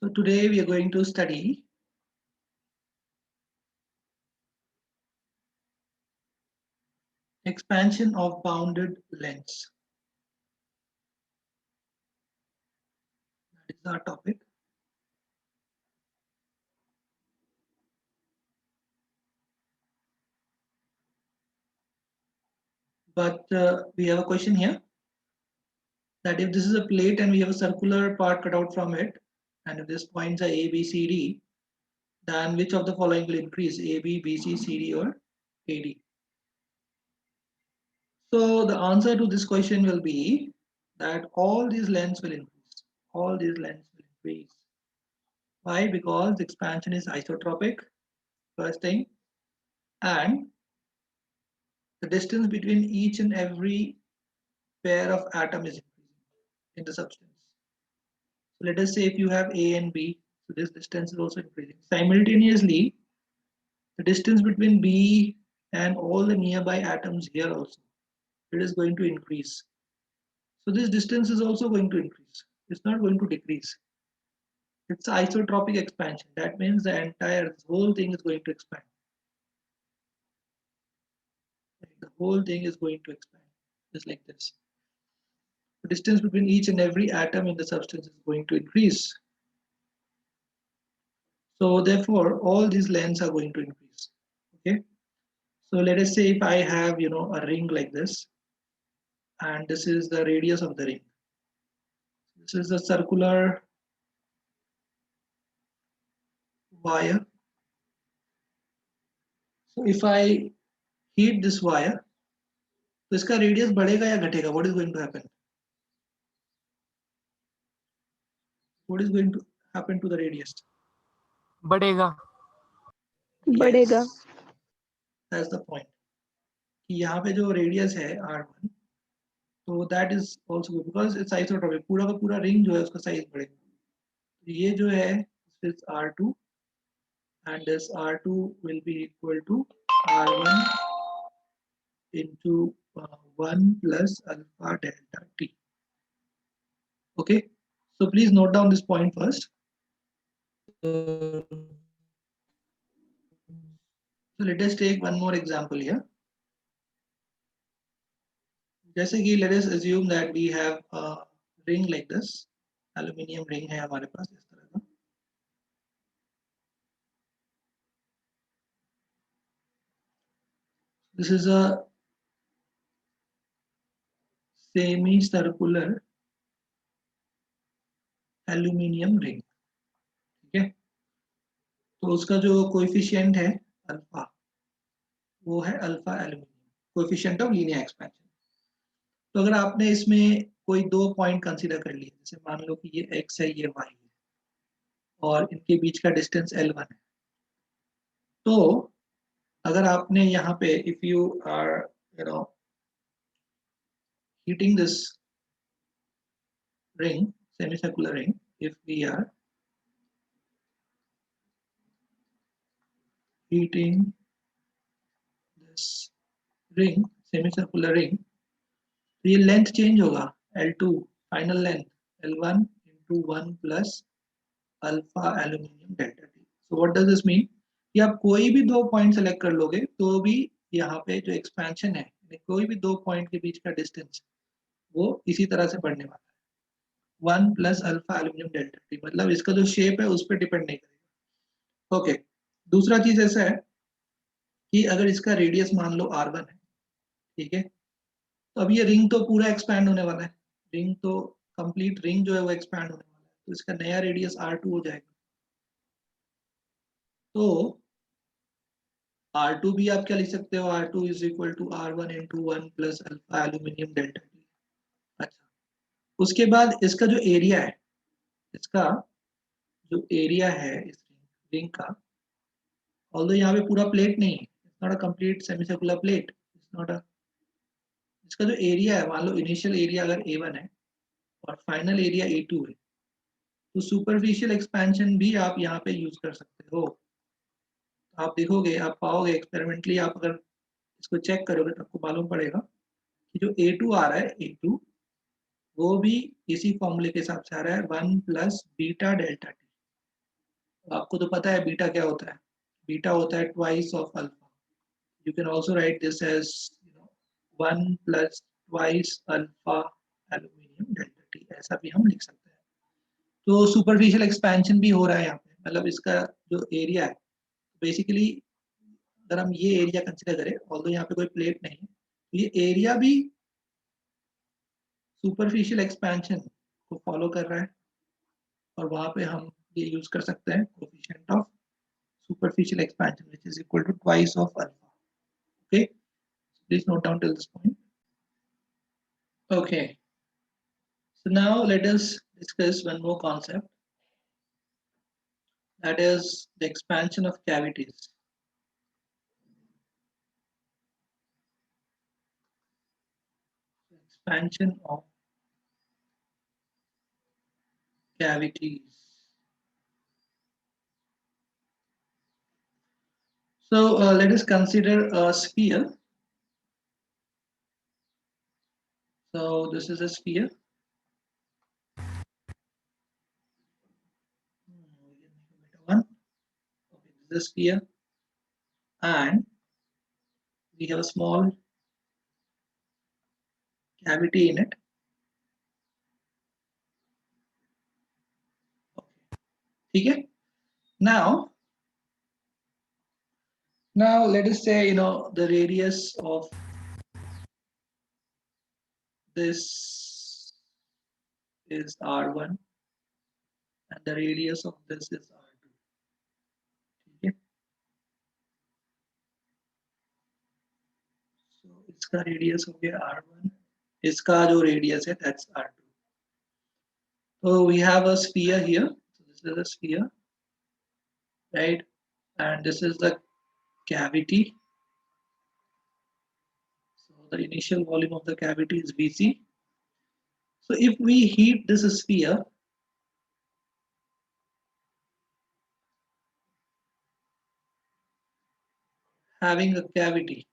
So today we are going to study expansion of bounded lengths. That is our topic. But we have a question here that if this is a plate and we have a circular part cut out from it, and if these points are A, B, C, D, then which of the following will increase, A, B, B, C, C, D, or A, D? So the answer to this question will be that all these lengths will increase. All these lengths will increase. Why? Because expansion is isotropic, first thing, and the distance between each and every pair of atom is increasing in the substance. So let us say if you have A and B, so this distance is also increasing. Simultaneously, the distance between B and all the nearby atoms here also, it is going to increase. So this distance is also going to increase. It's not going to decrease. It's isotropic expansion. That means the entire whole thing is going to expand. The whole thing is going to expand, just like this. The distance between each and every atom in the substance is going to increase. So therefore, all these lengths are going to increase. Okay. So let us say if I have, a ring like this, and this is the radius of the ring. This is a circular wire. So if I heat this wire, तो इसका radius बढ़ेगा या घटेगा? What is going to happen? What is going to happen to the radius? बढ़ेगा. बढ़ेगा. Yes, that's the point. कि यहाँ पे जो radius है R1, तो that is also good because it's isotropic. पूरा का पूरा ring जो है उसका size बढ़ेगा. तो ये जो है this is R2 and this R2 will be equal to R1 into 1 plus alpha delta T. Okay, so please note down this point first. So let us take one more example here. जैसे कि let us assume that we have a ring like this, aluminium ring है हमारे पास इस तरह का. This is a semi-circular aluminium ring. ठीक है, तो उसका जो कोएफिशिएंट है अल्फा, वो है alpha aluminium, coefficient of linear expansion. तो अगर आपने इसमें कोई दो पॉइंट कंसीडर कर लिए, जैसे मान लो कि ये x है, ये y है, और इनके बीच का डिस्टेंस L1 है, तो अगर आपने यहाँ पे if you are heating this ring, semicircular ring, if we are heating this ring, semicircular ring, तो ये लेंथ चेंज होगा, L2 final length L1 into 1 plus alpha aluminium delta T. So what does this mean कि आप कोई भी दो point select कर लोगे तो भी यहाँ पे जो एक्सपेंशन है, कोई भी दो पॉइंट के बीच का डिस्टेंस वो इसी तरह से बढ़ने वाला है, 1 plus alpha aluminium delta T. मतलब इसका जो शेप है उस पर डिपेंड नहीं करेगा. ओके, दूसरा चीज ऐसा है कि अगर इसका रेडियस मान लो R1 है, ठीक है, तो अब ये रिंग तो पूरा एक्सपैंड होने वाला है, रिंग तो कंप्लीट रिंग जो है वो एक्सपैंड होने वाला है, तो इसका नया रेडियस R2 हो जाएगा. तो R2 भी आप क्या लिख सकते हो, R2 इज equal to R1 into 1 plus alpha aluminium delta T. अच्छा, उसके बाद इसका जो एरिया है, इसका जो एरिया है इस रिंग का, ऑल्दो यहाँ पे पूरा प्लेट नहीं है, it's not a complete semicircular plate, it's not a, इसका जो एरिया है, मान लो इनिशियल एरिया अगर A1 है और फाइनल एरिया A2 है, तो सुपरफिशियल एक्सपेंशन भी आप यहाँ पे यूज कर सकते हो. आप देखोगे, आप पाओगे एक्सपेरिमेंटली, आप अगर इसको चेक करोगे तो आपको मालूम पड़ेगा कि जो A2 आ रहा है, A2 वो भी इसी फॉर्मूले के हिसाब से आ रहा है, 1 प्लस बीटा डेल्टा टी. आपको तो पता है बीटा क्या होता है, बीटा होता है twice of alpha. You can also write this as 1 plus twice alpha aluminium delta T, ऐसा भी हम लिख सकते हैं. तो सुपरफिशियल एक्सपेंशन भी हो रहा है यहाँ पे, मतलब इसका जो एरिया है बेसिकली, अगर हम ये एरिया कंसिडर करें, ऑल्दो यहाँ पे कोई प्लेट नहीं है, तो ये एरिया भी सुपरफिशियल एक्सपेंशन को फॉलो कर रहा है, और वहां पे हम ये यूज कर सकते हैं coefficient of superficial expansion, which is equal to twice of alpha. Okay, so please note down till this point. Okay, so now let us discuss one more concept, that is the expansion of cavities. Expansion of cavities. So let us consider a sphere. So this is a sphere. One. Okay, this is a sphere, and we have a small cavity in it. Okay. Now let us say the radius of this is R1 and the radius of this is R2. ठीक है, so इसका radius हो गया R1, इसका जो radius है that's R2. So we have a sphere here, so this is a sphere, right, and this is the cavity. So the initial volume of the cavity is Vc. So if we heat this sphere, having a cavity,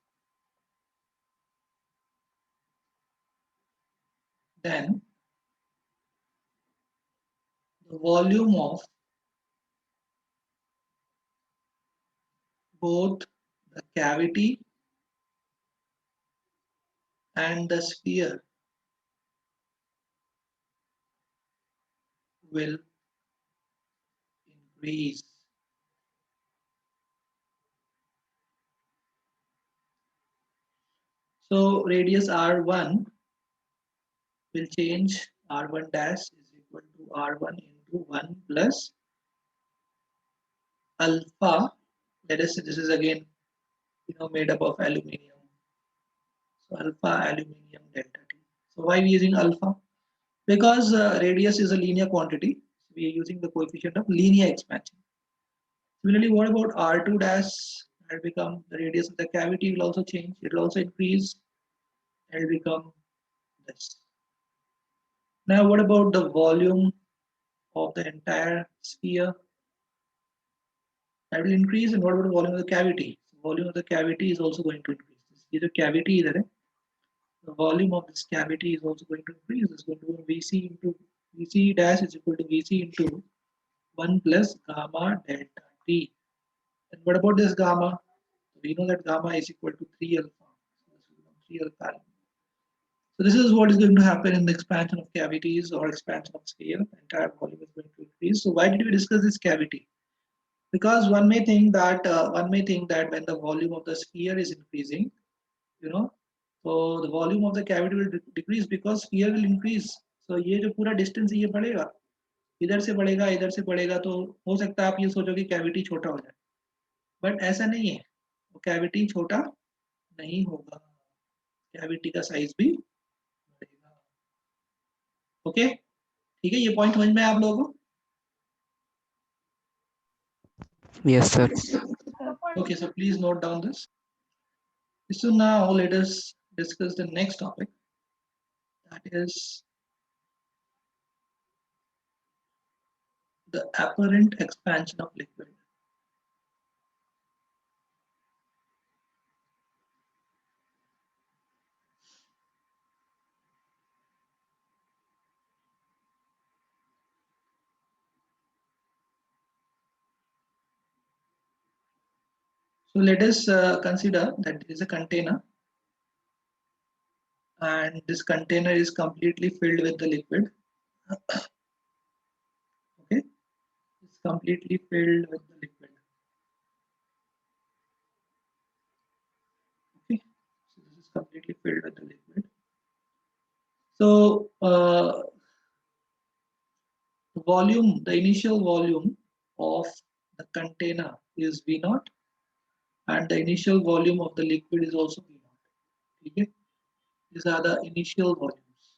then the volume of both the cavity and the sphere will increase. So radius R1 will change, R1 dash is equal to R1 into 1 plus alpha. Let us say this is again made up of aluminium. So alpha aluminium delta T. So why we using alpha? Because radius is a linear quantity. So we are using the coefficient of linear expansion. Similarly, what about R2 dash? That become the radius of the cavity will also change. It will also increase. It will become this. Now, what about the volume of the entire sphere? That will increase. And what about the volume of the cavity? The volume of the cavity is also going to increase. This is the cavity there. The volume of this cavity is also going to increase. It's going to be Vc into Vc dash is equal to Vc into 1 plus gamma delta T. And what about this gamma? We know that gamma is equal to 3 alpha. So this will become 3 alpha. So this is what is going to happen in the expansion of cavities or expansion of sphere. The entire volume is going to increase. So why did we discuss this cavity? Because one may think that when the volume of the sphere is increasing, so the volume of the cavity will decrease because sphere will increase. So ये जो पूरा distance ये बढ़ेगा, इधर से बढ़ेगा, तो हो सकता है आप ये सोचो कि कैविटी छोटा हो जाए, बट ऐसा नहीं है, वो कैविटी छोटा नहीं होगा, कैविटी का साइज भी बढ़ेगा. ओके, ठीक है, ये पॉइंट समझ में आप लोगों को? Yes, sir. Okay, so please note down this. So now let us discuss the next topic, that is the apparent expansion of liquid. So let us consider that there is a container, and this container is completely filled with the liquid. Okay, it's completely filled with the liquid. Okay, so this is completely filled with the liquid. So volume, the initial volume of the container is V naught, and the initial volume of the liquid is also V naught. Okay, these are the initial volumes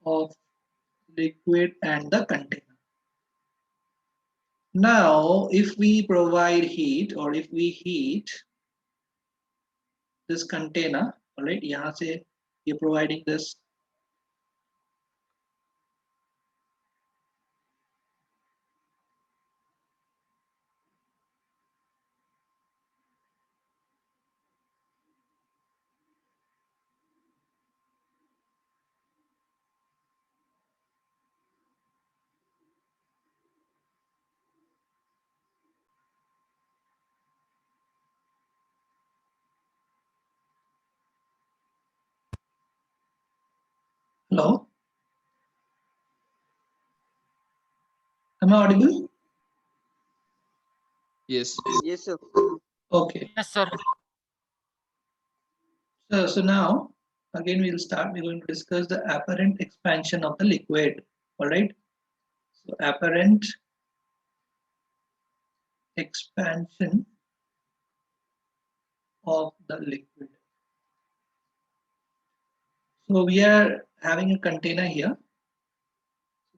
of liquid and the container. Now, if we provide heat, or if we heat this container, all right, यहाँ से you're providing this. Hello, am I audible? Yes. Yes, sir. Okay. Yes, sir. So now, again, we'll start. We're going to discuss the apparent expansion of the liquid. All right. So apparent expansion of the liquid. So we are having a container here.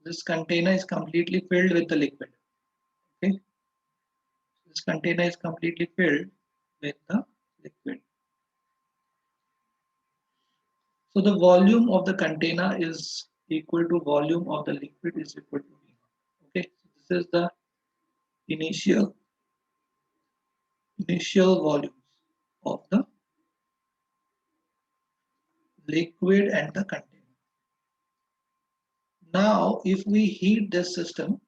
This container is completely filled with the liquid. Okay. This container is completely filled with the liquid. So the volume of the container is equal to volume of the liquid is equal to V. Okay. So this is the initial volumes of the liquid and the container. Now, if we heat this system,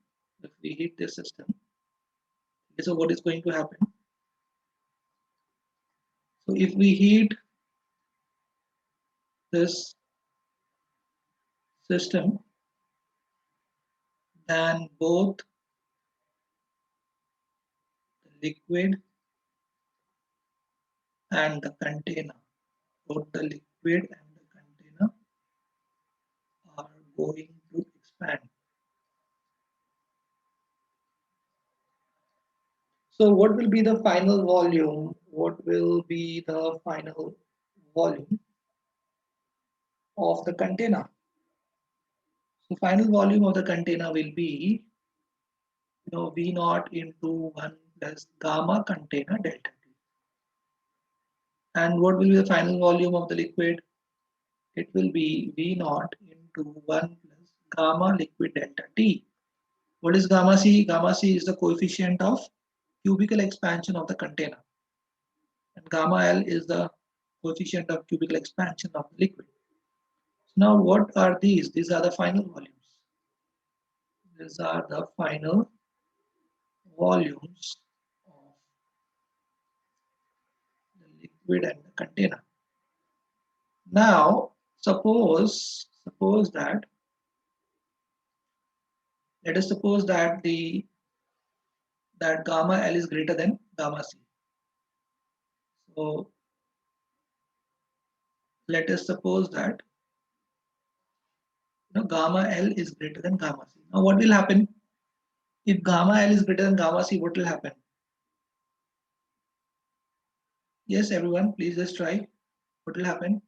so what is going to happen? So if we heat this system, then both the liquid and the container, both the liquid and the container are going to expand. So what will be the final volume? What will be the final volume of the container? So final volume of the container will be, V naught into 1 plus gamma container delta T. And what will be the final volume of the liquid? It will be V naught into 1 plus gamma liquid delta T. What is gamma C? Gamma C is the coefficient of cubical expansion of the container. And gamma L is the coefficient of cubical expansion of the liquid. So now what are these? These are the final volumes. These are the final volumes of the liquid and the container. Now, suppose that, let us suppose that that gamma L is greater than gamma C. So let us suppose that gamma L is greater than gamma C. Now what will happen? If gamma L is greater than gamma C, what will happen? Yes, everyone, please just try. What will happen?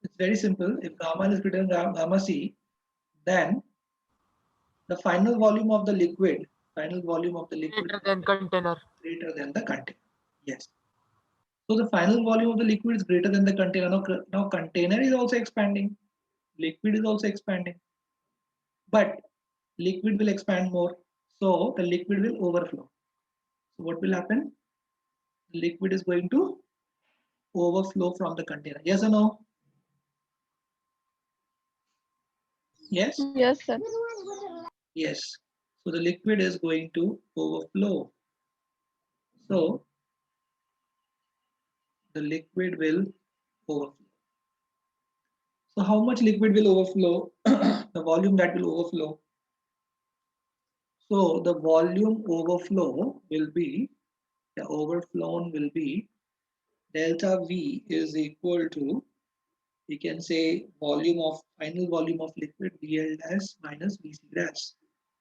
It's very simple. If gamma L is greater than gamma C, then the final volume of the liquid, Greater than container. greater than the container. Yes. So the final volume of the liquid is greater than the container. Now container is also expanding. Liquid is also expanding. But liquid will expand more. So the liquid will overflow. So what will happen? The liquid is going to overflow from the container. Yes or no? Yes. Yes, sir. Yes. So the liquid is going to overflow. So the liquid will overflow. So how much liquid will overflow? The volume that will overflow. So the volume overflow will be, the overflown will be delta V is equal to, you can say, final volume of liquid VL dash minus VC dash,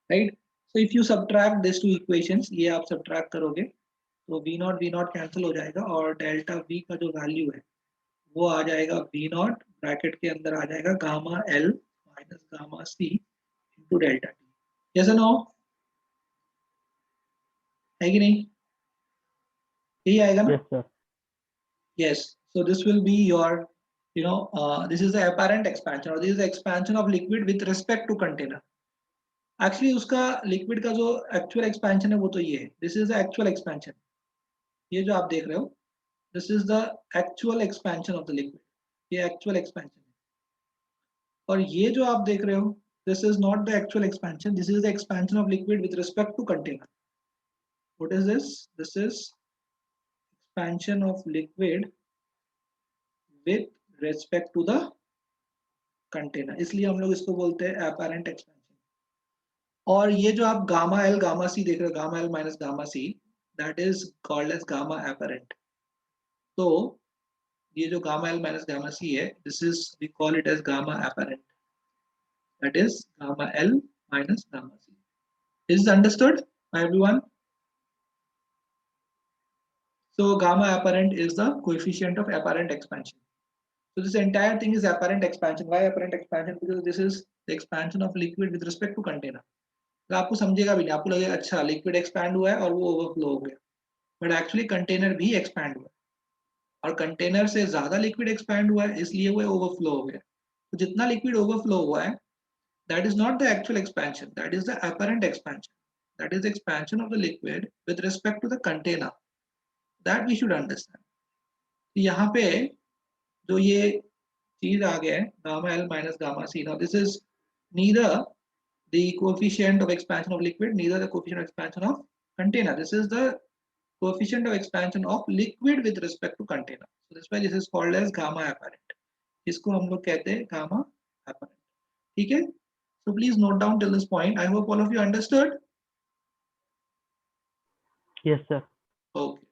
right? So if you subtract these two equations, ये आप subtract करोगे तो V naught cancel हो जाएगा और delta V का जो value है वो आ जाएगा V naught ब्रैकेट के अंदर आ जाएगा gamma L minus gamma C into delta T। yes or no? है कि नहीं? यही आएगा ना? Yes, sir. Yes. So this will be your, this is the apparent expansion, or this is the expansion of liquid with respect to container. Actually उसका liquid का जो actual expansion है वो तो ये है. This is the actual expansion. ये जो आप देख रहे हो, this is the actual expansion of the liquid. ये actual expansion है. और ये जो आप देख रहे हो, this is not the actual expansion. This is the expansion of liquid with respect to container. What is this? This is expansion of liquid with respect to the container. इसलिए हम लोग इसको बोलते हैं apparent expansion. और ये जो आप गामा L गामा C देख रहे हो, gamma L minus gamma C, that is called as gamma apparent. तो ये जो gamma L minus gamma C है, this is, we call it as gamma apparent. That is gamma L minus gamma C. Is this understood by everyone? So gamma apparent is the coefficient of apparent expansion. So this entire thing is apparent expansion. Why apparent expansion? Because this is the expansion of liquid with respect to container. तो आपको समझेगा भी नहीं, आपको लगेगा अच्छा liquid expand हुआ है और वो ओवरफ्लो हो गया, बट एक्चुअली कंटेनर भी एक्सपैंड हुआ है और कंटेनर से ज्यादा लिक्विड एक्सपैंड हुआ है इसलिए वो ओवरफ्लो हो गया। तो जितना लिक्विड ओवरफ्लो हुआ है, that is not the actual expansion, that is the apparent expansion, that is the expansion of the liquid with respect to the container, that we should understand. तो यहाँ पे जो ये चीज आ गया है gamma L minus gamma C, now this is neither the coefficient of expansion of liquid, neither the coefficient of expansion of container. This is the coefficient of expansion of liquid with respect to container. So that's why this is called as gamma apparent. इसको हम लोग कहते हैं gamma apparent. ठीक है? So please note down till this point. I hope all of you understood. Yes, sir. Okay.